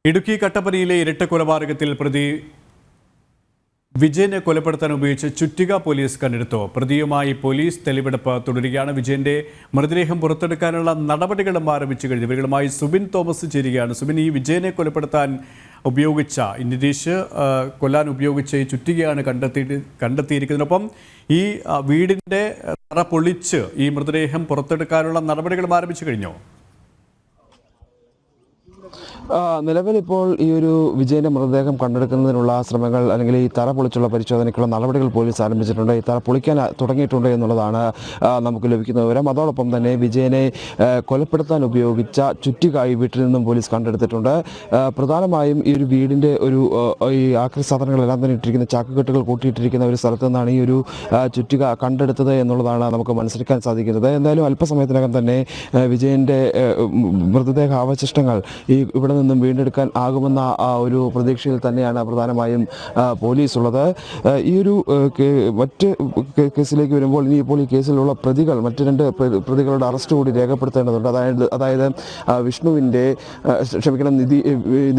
ഇടുക്കി കട്ടപ്പനയിലെ ഇരട്ടക്കൊലപാതകത്തിൽ പ്രതി വിജയനെ കൊലപ്പെടുത്താൻ ഉപയോഗിച്ച് ചുറ്റിക പോലീസ് കണ്ടെടുത്തു. പ്രതിയുമായി പോലീസ് തെളിവെടുപ്പ് തുടരുകയാണ്. വിജയന്റെ മൃതദേഹം പുറത്തെടുക്കാനുള്ള നടപടികളും ആരംഭിച്ചു കഴിഞ്ഞു. ഇവരുമായി സുബിൻ തോമസ് ചേരുകയാണ്. സുബിൻ, ഈ വിജയനെ കൊലപ്പെടുത്താൻ ഉപയോഗിച്ച നിതീഷ് കൊല്ലാൻ ഉപയോഗിച്ച ഈ ചുറ്റികയാണ് കണ്ടെത്തിയിരിക്കുന്നതിനൊപ്പം ഈ വീടിന്റെ തറ പൊളിച്ച് ഈ മൃതദേഹം പുറത്തെടുക്കാനുള്ള നടപടികളും ആരംഭിച്ചു കഴിഞ്ഞോ? നിലവിൽ ഇപ്പോൾ ഈ ഒരു വിജയന്റെ മൃതദേഹം കണ്ടെടുക്കുന്നതിനുള്ള ശ്രമങ്ങൾ അല്ലെങ്കിൽ ഈ തറ പൊളിച്ചുള്ള പരിശോധനയ്ക്കുള്ള നടപടികൾ പോലീസ് ആരംഭിച്ചിട്ടുണ്ട്. ഈ തറ പൊളിക്കാൻ തുടങ്ങിയിട്ടുണ്ട് എന്നുള്ളതാണ് നമുക്ക് ലഭിക്കുന്ന വിവരം. അതോടൊപ്പം തന്നെ വിജയനെ കൊലപ്പെടുത്താൻ ഉപയോഗിച്ച ചുറ്റിക വീട്ടിൽ നിന്നും പോലീസ് കണ്ടെടുത്തിട്ടുണ്ട്. പ്രധാനമായും ഈ ഒരു വീടിന്റെ ഈ ആക്രി സാധനങ്ങളെല്ലാം തന്നെ ഇട്ടിരിക്കുന്ന ചാക്കുകെട്ടുകൾ കൂട്ടിയിട്ടിരിക്കുന്ന ഒരു സ്ഥലത്ത് നിന്നാണ് ഈ ഒരു ചുറ്റിക കണ്ടെടുത്തത് എന്നുള്ളതാണ് നമുക്ക് മനസ്സിലാക്കാൻ സാധിക്കുന്നത്. എന്തായാലും അല്പസമയത്തിനകം തന്നെ വിജയന്റെ മൃതദേഹ അവശിഷ്ടങ്ങൾ ഇവിടെ നിന്നും വീണ്ടെടുക്കാൻ ആകുമെന്ന ഒരു പ്രതീക്ഷയിൽ തന്നെയാണ് പ്രധാനമായും പോലീസ് ഉള്ളത്. ഈ ഒരു മറ്റ് കേസിലേക്ക് വരുമ്പോൾ ഇനിയിപ്പോൾ ഈ കേസിലുള്ള മറ്റ് രണ്ട് പ്രതികളുടെ അറസ്റ്റ് കൂടി രേഖപ്പെടുത്തേണ്ടതുണ്ട്. അതായത്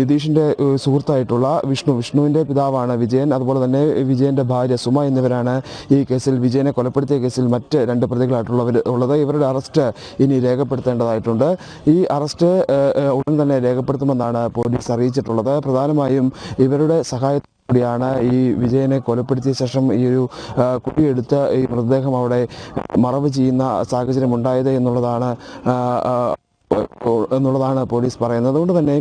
നിതീഷിന്റെ സുഹൃത്തായിട്ടുള്ള വിഷ്ണുവിന്റെ പിതാവാണ് വിജയൻ. അതുപോലെ തന്നെ വിജയന്റെ ഭാര്യ സുമ എന്നിവരാണ് ഈ കേസിൽ വിജയനെ കൊലപ്പെടുത്തിയ കേസിൽ മറ്റ് രണ്ട് പ്രതികളായിട്ടുള്ളത്. ഇവരുടെ അറസ്റ്റ് ഇനി രേഖപ്പെടുത്തേണ്ടതായിട്ടുണ്ട്. ഈ അറസ്റ്റ് ഉടൻ തന്നെ രേഖപ്പെടുത്തുമെന്നാണ് പോലീസ് അറിയിച്ചിട്ടുള്ളത്. പ്രധാനമായും ഇവരുടെ സഹായത്തോടെയാണ് ഈ വിജയനെ കൊലപ്പെടുത്തിയ ശേഷം ഈ ഒരു കുട്ടിയെടുത്ത് ഈ മൃതദേഹം അവിടെ മറവ് ചെയ്യുന്ന സാഹചര്യം ഉണ്ടായത് എന്നുള്ളതാണ് പോലീസ് പറയുന്നത്. അതുകൊണ്ട് തന്നെ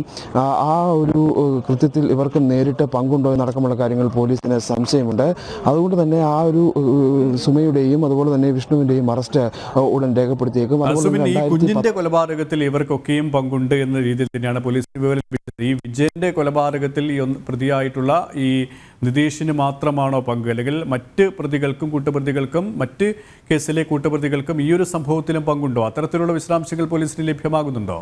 ആ ഒരു കൃത്യത്തിൽ ഇവർക്ക് നേരിട്ട് പങ്കുണ്ടോ എന്നടക്കമുള്ള കാര്യങ്ങൾ പോലീസിന് സംശയമുണ്ട്. അതുകൊണ്ട് തന്നെ ആ ഒരു സുമയുടെയും അതുപോലെ തന്നെ വിഷ്ണുവിന്റെയും അറസ്റ്റ് ഉടൻ രേഖപ്പെടുത്തിയേക്കും. കുഞ്ഞിന്റെ കൊലപാതകത്തിൽ ഇവർക്കൊക്കെയും പങ്കുണ്ട് എന്ന രീതിയിൽ തന്നെയാണ് പോലീസ് വിവരം ലഭിച്ചത്. ഈ വിജയന്റെ കൊലപാതകത്തിൽ ഈ പ്രതിയായിട്ടുള്ള ഈ നിതീഷിന് മാത്രമാണോ പങ്ക്, അല്ലെങ്കിൽ മറ്റ് പ്രതികൾക്കും കൂട്ടുപ്രതികൾക്കും മറ്റ് കേസിലെ കൂട്ടുപ്രതികൾക്കും ഈ ഒരു സംഭവത്തിലും പങ്കുണ്ടോ? അത്തരത്തിലുള്ള വിശദാംശങ്ങൾ പോലീസിന് ലഭ്യമാകുന്നുണ്ടോ?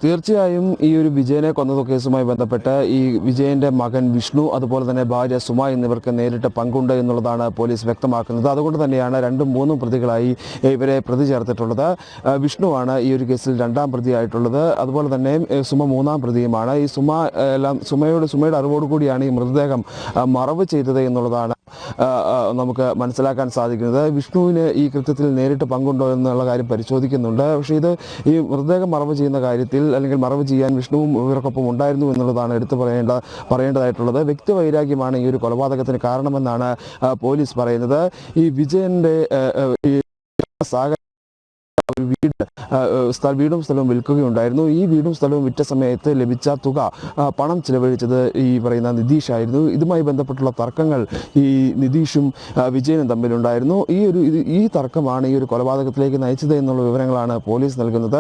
തീർച്ചയായും ഈ ഒരു വിജയനെ കൊന്ന കേസുമായി ബന്ധപ്പെട്ട് ഈ വിജയന്റെ മകൻ വിഷ്ണു അതുപോലെ തന്നെ ഭാര്യ സുമ എന്നിവർക്ക് നേരിട്ട് പങ്കുണ്ട് എന്നുള്ളതാണ് പോലീസ് വ്യക്തമാക്കുന്നത്. അതുകൊണ്ട് തന്നെയാണ് 2-3 പ്രതികളായി ഇവരെ പ്രതി ചേർത്തിട്ടുള്ളത്. വിഷ്ണുവാണ് ഈ ഒരു കേസിൽ 2ാം പ്രതിയായിട്ടുള്ളത്. അതുപോലെ തന്നെ സുമ 3ാം പ്രതിയുമാണ്. ഈ സുമയുടെ അറിവോടുകൂടിയാണ് ഈ മൃതദേഹം മറവ് ചെയ്തത് എന്നുള്ളതാണ് നമുക്ക് മനസ്സിലാക്കാൻ സാധിക്കുന്നത്. വിഷ്ണുവിന് ഈ കൃത്യത്തിൽ നേരിട്ട് പങ്കുണ്ടോ എന്നുള്ള കാര്യം പരിശോധിക്കുന്നുണ്ട്. പക്ഷേ ഈ മൃതദേഹം മറവ് ചെയ്യുന്ന കാര്യത്തിൽ അല്ലെങ്കിൽ മറവ് ചെയ്യാൻ വിഷ്ണുവും ഇവർക്കൊപ്പം ഉണ്ടായിരുന്നു എന്നുള്ളതാണ് എടുത്തു പറയേണ്ടതായിട്ടുള്ളത്. വ്യക്തിവൈരാഗ്യമാണ് ഈ ഒരു കൊലപാതകത്തിന് കാരണമെന്നാണ് പോലീസ് പറയുന്നത്. ഈ വിജയന്റെ വീടും സ്ഥലവും വിൽക്കുകയുണ്ടായിരുന്നു. ഈ വീടും സ്ഥലവും വിറ്റ സമയത്ത് ലഭിച്ച തുക പണം ചിലവഴിച്ചത് ഈ പറയുന്ന നിതീഷ് ആയിരുന്നു. ഇതുമായി ബന്ധപ്പെട്ടുള്ള തർക്കങ്ങൾ ഈ നിതീഷും വിജയനും തമ്മിലുണ്ടായിരുന്നു. ഈ തർക്കമാണ് ഈ ഒരു കൊലപാതകത്തിലേക്ക് നയിച്ചത് എന്നുള്ള വിവരങ്ങളാണ് പോലീസ് നൽകുന്നത്.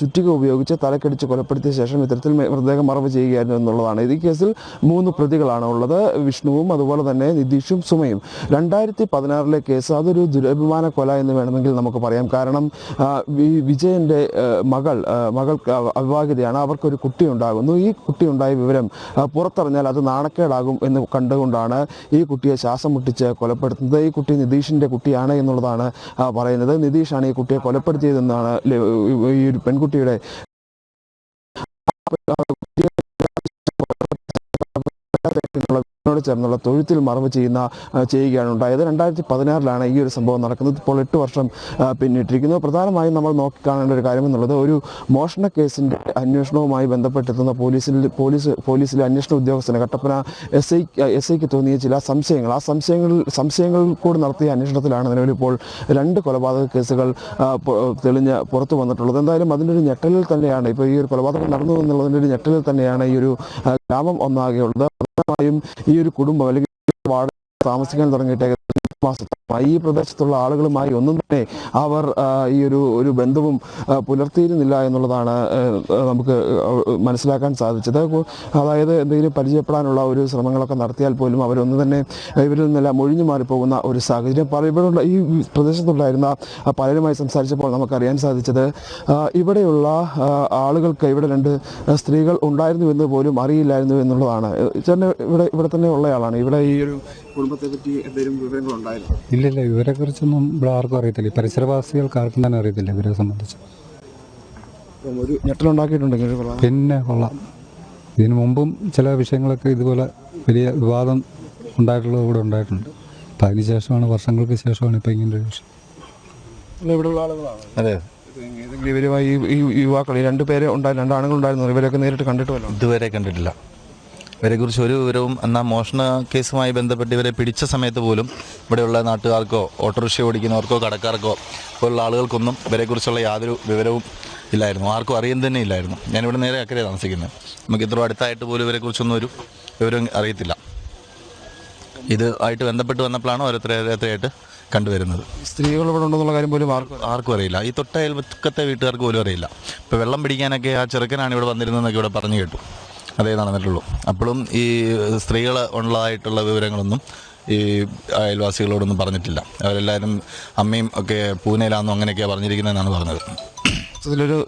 ചുറ്റിക ഉപയോഗിച്ച് തലക്കടിച്ച് കൊലപ്പെടുത്തിയ ശേഷം ഇത്തരത്തിൽ മൃതദേഹം മറവ് ചെയ്യുകയായിരുന്നു എന്നുള്ളതാണ്. ഈ കേസിൽ 3 പ്രതികളാണ് ഉള്ളത്. വിഷ്ണുവും അതുപോലെ തന്നെ നിതീഷും സുമയും. 2016 കേസ് അതൊരു ദുരഭിമാന കൊല എന്ന് വേണമെങ്കിൽ നമുക്ക് പറയാം. കാരണം വിജയന്റെ മകൾക്ക് അവിവാഹിതയാണ്. അവർക്കൊരു കുട്ടി ഉണ്ടാകുന്നു. ഈ കുട്ടി ഉണ്ടായ വിവരം പുറത്തറിഞ്ഞാൽ അത് നാണക്കേടാകും എന്ന് കണ്ടുകൊണ്ടാണ് ഈ കുട്ടിയെ ശ്വാസം മുട്ടിച്ച് കൊലപ്പെടുത്തുന്നത്. ഈ കുട്ടി നിതീഷിന്റെ കുട്ടിയാണ് എന്നുള്ളതാണ് പറയുന്നത്. നിതീഷാണ് ഈ കുട്ടിയെ കൊലപ്പെടുത്തിയതെന്നാണ് ഈ ഒരു പെൺകുട്ടിയുടെ ചേർന്നുള്ള തൊഴുത്തിൽ മറവ് ചെയ്യുകയാണ് ഉണ്ടായത്. 2016 ഈ ഒരു സംഭവം നടക്കുന്നത്. ഇപ്പോൾ 8 വർഷം പിന്നിട്ടിരിക്കുന്നു. പ്രധാനമായും നമ്മൾ നോക്കിക്കാണേണ്ട ഒരു കാര്യം എന്നുള്ളത് ഒരു മോഷണ കേസിന്റെ അന്വേഷണവുമായി ബന്ധപ്പെട്ടെത്തുന്ന പോലീസിലെ അന്വേഷണ ഉദ്യോഗസ്ഥന് കട്ടപ്പന എസ് ഐക്ക് തോന്നിയ ചില സംശയങ്ങൾ, സംശയങ്ങൾ കൂടി നടത്തിയ അന്വേഷണത്തിലാണ് നിലവിൽ ഇപ്പോൾ 2 കൊലപാതക കേസുകൾ തെളിഞ്ഞ് പുറത്തു വന്നിട്ടുള്ളത്. എന്തായാലും അതിൻ്റെ ഒരു ഞെട്ടലിൽ തന്നെയാണ് ഇപ്പോൾ ഈ ഒരു കൊലപാതകം നടന്നു എന്നുള്ളതിൻ്റെ ഒരു ഞെട്ടലിൽ തന്നെയാണ് ഈ ഒരു ഗ്രാമം ഒന്നാകെയുള്ളത്. പ്രധാനമായും ഈ ഒരു കുടുംബം അല്ലെങ്കിൽ വാർഡ് താമസിക്കാൻ തുടങ്ങിയിട്ട് ഈ പ്രദേശത്തുള്ള ആളുകളുമായി ഒന്നും തന്നെ അവർ ഈ ഒരു ബന്ധവും പുലർത്തിയിരുന്നില്ല എന്നുള്ളതാണ് നമുക്ക് മനസ്സിലാക്കാൻ സാധിച്ചത്. അതായത് എന്തെങ്കിലും പരിചയപ്പെടാനുള്ള ഒരു ശ്രമങ്ങളൊക്കെ നടത്തിയാൽ പോലും അവരൊന്നും തന്നെ ഇവരിൽ നിന്നെല്ലാം ഒഴിഞ്ഞു മാറിപ്പോകുന്ന ഒരു സാഹചര്യം ഇവിടെയുള്ള ഈ പ്രദേശത്തുണ്ടായിരുന്ന പലരുമായി സംസാരിച്ചപ്പോൾ നമുക്കറിയാൻ സാധിച്ചത് ഇവിടെയുള്ള ആളുകൾക്ക് ഇവിടെ 2 സ്ത്രീകൾ ഉണ്ടായിരുന്നു എന്ന് പോലും അറിയില്ലായിരുന്നു എന്നുള്ളതാണ്. ഇവിടെ തന്നെ ഉള്ളയാളാണ്. ഇവിടെ ഈ ഒരു കുടുംബത്തെ പറ്റി എന്തെങ്കിലും വിവരങ്ങളുണ്ടായിരുന്നു? ഇല്ല, ഇവരെ കുറിച്ചൊന്നും ഇവിടെ ആർക്കും അറിയത്തില്ല. പരിസരവാസികൾക്ക് ആർക്കും തന്നെ അറിയത്തില്ല ഇവരെ സംബന്ധിച്ച്. ഒരു ഞെട്ടലുണ്ടാക്കിയിട്ടുണ്ടെങ്കിൽ ഒരു കൊള്ളാം. പിന്നെ കൊള്ളാം. ഇതിനു മുമ്പും ചില വിഷയങ്ങളൊക്കെ ഇതുപോലെ വലിയ വിവാദം ഉണ്ടായിട്ടുള്ളത് ഇവിടെ ഉണ്ടായിട്ടുണ്ട്. അപ്പം അതിന് ശേഷമാണ്, വർഷങ്ങൾക്ക് ശേഷമാണ് ഇപ്പം ഇങ്ങനൊരു വിഷയം. ഇവിടെയുള്ള ആളുകളാണ്. അതെ, ഏതെങ്കിലും ഇവരുമായി ഈ യുവാക്കൾ ഈ രണ്ട് പേര് ഉണ്ടായിരുന്നു, രണ്ട് ആണുങ്ങളുണ്ടായിരുന്നു, ഇവരൊക്കെ നേരിട്ട് കണ്ടിട്ടുമല്ലോ? ഇതുവരെ കണ്ടിട്ടില്ല. ഇവരെക്കുറിച്ച് ഒരു വിവരവും. എന്നാൽ മോഷണ കേസുമായി ബന്ധപ്പെട്ട് ഇവരെ പിടിച്ച സമയത്ത് പോലും ഇവിടെയുള്ള നാട്ടുകാർക്കോ ഓട്ടോറിക്ഷ ഓടിക്കുന്നവർക്കോ കടക്കാർക്കോ പോലുള്ള ആളുകൾക്കൊന്നും ഇവരെക്കുറിച്ചുള്ള യാതൊരു വിവരവും ഇല്ലായിരുന്നു. ആർക്കും അറിയാൻ തന്നെ ഇല്ലായിരുന്നു. ഞാനിവിടെ നേരെ അക്കരെ താമസിക്കുന്നത്. നമുക്ക് ഇത്ര അടുത്തായിട്ട് പോലും ഇവരെക്കുറിച്ചൊന്നും ഒരു വിവരം അറിയത്തില്ല. ഇത് ആയിട്ട് ബന്ധപ്പെട്ട് വന്നപ്പോഴാണ് ഓരോരുത്തരായിട്ട് കണ്ടുവരുന്നത്. സ്ത്രീകൾ ഇവിടെ ഉണ്ടെന്നുള്ള കാര്യം പോലും ആർക്കും അറിയില്ല. ഈ തൊട്ട അയൽപക്കത്തെ വീട്ടുകാർക്ക് പോലും അറിയില്ല. ഇപ്പോൾ വെള്ളം പിടിക്കാനൊക്കെ ആ ചെറുക്കനാണ് ഇവിടെ വന്നിരുന്നതെന്നൊക്കെ ഇവിടെ പറഞ്ഞു കേട്ടു. അതേ നടന്നിട്ടുള്ളൂ. അപ്പോഴും ഈ സ്ത്രീകൾ ഉള്ളതായിട്ടുള്ള വിവരങ്ങളൊന്നും ഈ അയൽവാസികളോടൊന്നും പറഞ്ഞിട്ടില്ല. അവരെല്ലാവരും അമ്മയും ഒക്കെ പൂനെയിലാണെന്നോ അങ്ങനെയൊക്കെയാണ് പറഞ്ഞിരിക്കുന്നതെന്നാണ് പറഞ്ഞത്. ഇതിലൊരു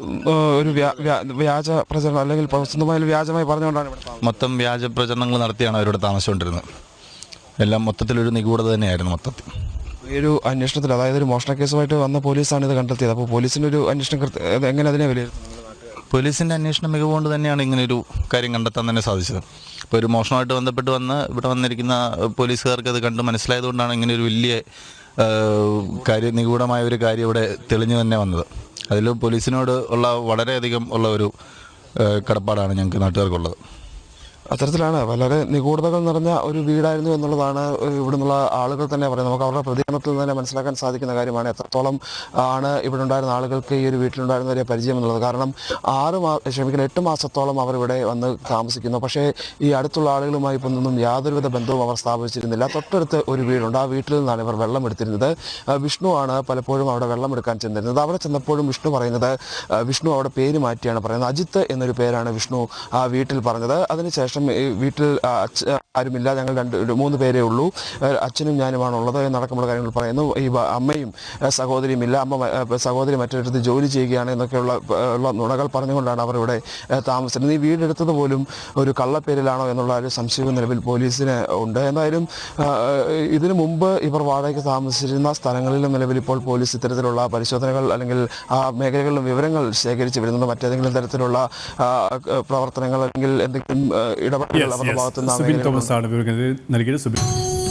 വ്യാജ പ്രചരണം അല്ലെങ്കിൽ സ്വന്തമായി വ്യാജമായി പറഞ്ഞുകൊണ്ടാണ് ഇവിടെ മൊത്തം വ്യാജ പ്രചരണങ്ങൾ നടത്തിയാണ് അവരോട് താമസിച്ചുകൊണ്ടിരുന്നത്. എല്ലാം മൊത്തത്തിലൊരു നിഗൂഢത തന്നെയായിരുന്നു മൊത്തത്തിൽ. ഈ ഒരു അന്വേഷണത്തിൽ, അതായത് ഒരു മോഷണ കേസുമായിട്ട് വന്ന പോലീസാണ് ഇത് കണ്ടെത്തിയത്. അപ്പോൾ പോലീസിൻ്റെ ഒരു അന്വേഷണം എങ്ങനെ അതിനെ വിലയിരുത്തുന്നത്? പോലീസിൻ്റെ അന്വേഷണ മികവുകൊണ്ട് തന്നെയാണ് ഇങ്ങനൊരു കാര്യം കണ്ടെത്താൻ തന്നെ സാധിച്ചത്. ഇപ്പോൾ ഒരു മോഷണമായിട്ട് ബന്ധപ്പെട്ട് ഇവിടെ വന്നിരിക്കുന്ന പോലീസുകാർക്ക് അത് കണ്ട് മനസ്സിലായതുകൊണ്ടാണ് ഇങ്ങനെയൊരു വലിയ നിഗൂഢമായ ഒരു കാര്യം ഇവിടെ തെളിഞ്ഞു തന്നെ വന്നത്. അതിൽ പോലീസിനോട് ഉള്ള വളരെയധികം ഉള്ള ഒരു കടപ്പാടാണ് ഞങ്ങൾക്ക് നാട്ടുകാർക്കുള്ളത്. അത്തരത്തിലാണ് വളരെ നിഗൂഢതകൾ നിറഞ്ഞ ഒരു വീടായിരുന്നു എന്നുള്ളതാണ് ഇവിടെ നിന്നുള്ള ആളുകൾ തന്നെ പറയുന്നത്. നമുക്ക് അവരുടെ പ്രതികരണത്തിൽ തന്നെ മനസ്സിലാക്കാൻ സാധിക്കുന്ന കാര്യമാണ് എത്രത്തോളം ആണ് ഇവിടെ ഉണ്ടായിരുന്ന ആളുകൾക്ക് ഈ ഒരു വീട്ടിലുണ്ടായിരുന്നവരെ പരിചയം എന്നുള്ളത്. കാരണം 8 മാസത്തോളം അവർ ഇവിടെ വന്ന് താമസിക്കുന്നു. പക്ഷേ ഈ അടുത്തുള്ള ആളുകളുമായി ഇപ്പൊന്നും യാതൊരുവിധ ബന്ധവും അവർ സ്ഥാപിച്ചിരുന്നില്ല. തൊട്ടടുത്ത് ഒരു വീടുണ്ട്. ആ വീട്ടിൽ നിന്നാണ് ഇവർ വെള്ളം എടുത്തിരുന്നത്. വിഷ്ണു ആണ് പലപ്പോഴും അവിടെ വെള്ളം എടുക്കാൻ ചെന്നിരുന്നത്. അവിടെ ചെന്നപ്പോഴും വിഷ്ണു പറയുന്നത്, വിഷ്ണു അവിടെ പേര് മാറ്റിയാണ് പറയുന്നത്. അജിത്ത് എന്നൊരു പേരാണ് വിഷ്ണു ആ വീട്ടിൽ പറഞ്ഞത്. അതിനുശേഷം വീട്ടിൽ ആരുമില്ല, ഞങ്ങൾ 3 പേരേ ഉള്ളൂ, അച്ഛനും ഞാനുമാണ് ഉള്ളത് എന്നടക്കമുള്ള കാര്യങ്ങൾ പറയുന്നു. ഈ അമ്മയും സഹോദരിയുമില്ല, സഹോദരി മറ്റൊരിടത്ത് ജോലി ചെയ്യുകയാണ് എന്നൊക്കെയുള്ള നുണകൾ പറഞ്ഞുകൊണ്ടാണ് അവർ ഇവിടെ താമസിക്കുന്നത്. ഈ വീടെടുത്തത് പോലും ഒരു കള്ളപ്പേരിലാണോ എന്നുള്ള ഒരു സംശയവും നിലവിൽ പോലീസിന് ഉണ്ട്. എന്തായാലും ഇതിനു മുമ്പ് ഇവർ വാടകയ്ക്ക് താമസിച്ചിരുന്ന സ്ഥലങ്ങളിലും നിലവിൽ ഇപ്പോൾ പോലീസ് ഇത്തരത്തിലുള്ള പരിശോധനകൾ അല്ലെങ്കിൽ ആ മേഖലകളിലും വിവരങ്ങൾ ശേഖരിച്ച് വരുന്നുണ്ട്. മറ്റേതെങ്കിലും തരത്തിലുള്ള പ്രവർത്തനങ്ങൾ അല്ലെങ്കിൽ എന്തെങ്കിലും ഇടപെടലുകൾ അവരുടെ ഭാഗത്തുനിന്ന് സുബിൻ തോമസ് ആണ് വിവരങ്ങൾ നൽകിയത്. സുബിൻ.